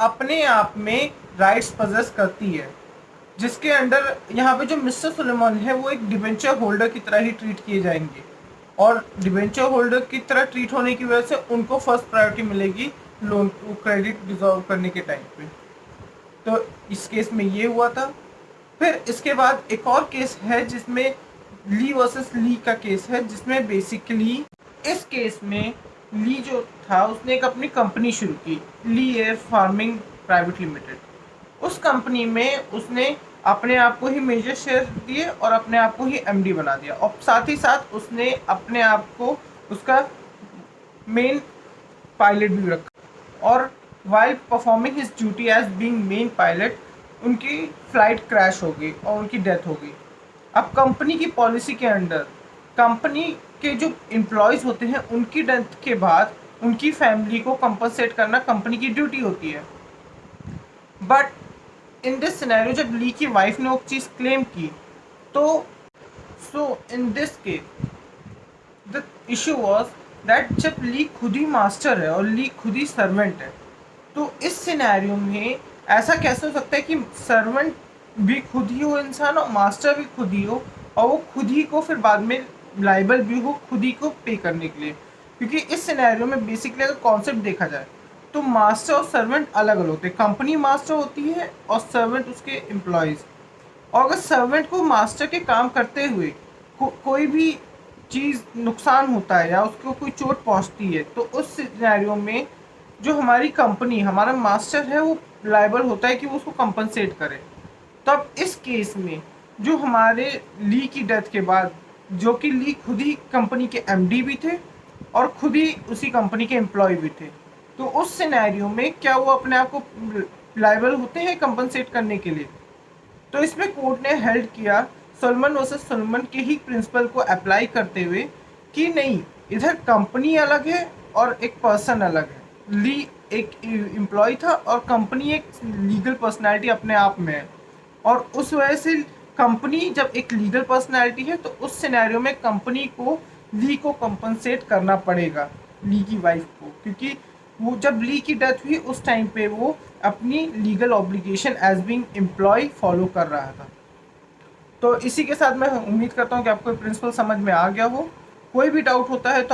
अपने आप में राइट्स पजेस करती है, जिसके अंडर यहाँ पे जो मिस्टर सुलेमान है वो एक डिबेंचर होल्डर की तरह ही ट्रीट किए जाएंगे, और डिबेंचर होल्डर की तरह ट्रीट होने की वजह से उनको फर्स्ट प्रायोरिटी मिलेगी लोन क्रेडिट डिजॉल्व करने के टाइम पे। तो इस केस में ये हुआ था। फिर इसके बाद एक और केस है जिसमें ली वर्सेस ली का केस है, जिसमें बेसिकली इस केस में ली जो था उसने एक अपनी कंपनी शुरू की, ली एयर फार्मिंग प्राइवेट लिमिटेड। उस कंपनी में उसने अपने आप को ही मेजर शेयर दिए और अपने आप को ही एमडी बना दिया, और साथ ही साथ उसने अपने आप को उसका मेन पायलट भी रखा। और while performing his duty as being main pilot उनकी फ्लाइट क्रैश हो गई और उनकी डेथ हो गई। अब कंपनी की पॉलिसी के अंडर कंपनी के जो एम्प्लॉयज़ होते हैं उनकी डेथ के बाद उनकी फैमिली को कंपनसेट करना कंपनी की ड्यूटी होती है। बट इन दिस सिनेरियो जब ली की वाइफ ने वो चीज़ क्लेम की, तो in this case the issue was that जब ली खुद ही मास्टर है और ली खुद ही सर्वेंट है, तो इस सिनेरियो में ऐसा कैसे हो सकता है कि सर्वेंट भी खुद ही हो इंसान और मास्टर भी खुद ही हो, और वो खुद ही को फिर बाद में लाइबल भी हो खुद ही को पे करने के लिए। क्योंकि इस सिनेरियो में बेसिकली अगर कॉन्सेप्ट देखा जाए तो मास्टर और सर्वेंट अलग अलग होते हैं। कंपनी मास्टर होती है और सर्वेंट उसके एम्प्लॉयज़। और अगर सर्वेंट को मास्टर के काम करते हुए कोई भी चीज़ नुकसान होता है या उसको कोई चोट पहुंचती है, तो उस सिनेरियो में जो हमारी कंपनी हमारा मास्टर है वो लायबल होता है कि वो उसको कंपनसेट करे। तब इस केस में जो हमारे ली की डेथ के बाद, जो कि ली खुद ही कंपनी के एमडी भी थे और खुद ही उसी कंपनी के एम्प्लॉय भी थे, तो उस सिनेरियो में क्या वो अपने आप को लायबल होते हैं कंपनसेट करने के लिए? तो इसमें कोर्ट ने हेल्ड किया सोलमन वर्सेस सोलमन के ही प्रिंसिपल को अप्लाई करते हुए कि नहीं, इधर कंपनी अलग है और एक पर्सन अलग है। ली एक एम्प्लॉय था और कंपनी एक लीगल पर्सनालिटी अपने आप में है, और उस वजह से कंपनी जब एक लीगल पर्सनालिटी है तो उस सिनेरियो में कंपनी को ली को कंपनसेट करना पड़ेगा, ली की वाइफ को, क्योंकि वो जब ली की डेथ हुई उस टाइम पे वो अपनी legal obligation as being employ follow कर रहा था। तो इसी के साथ मैं उम्मीद करता हूँ कि आपको प्रिंसिपल समझ में आ गया हो। कोई भी डाउट होता है तो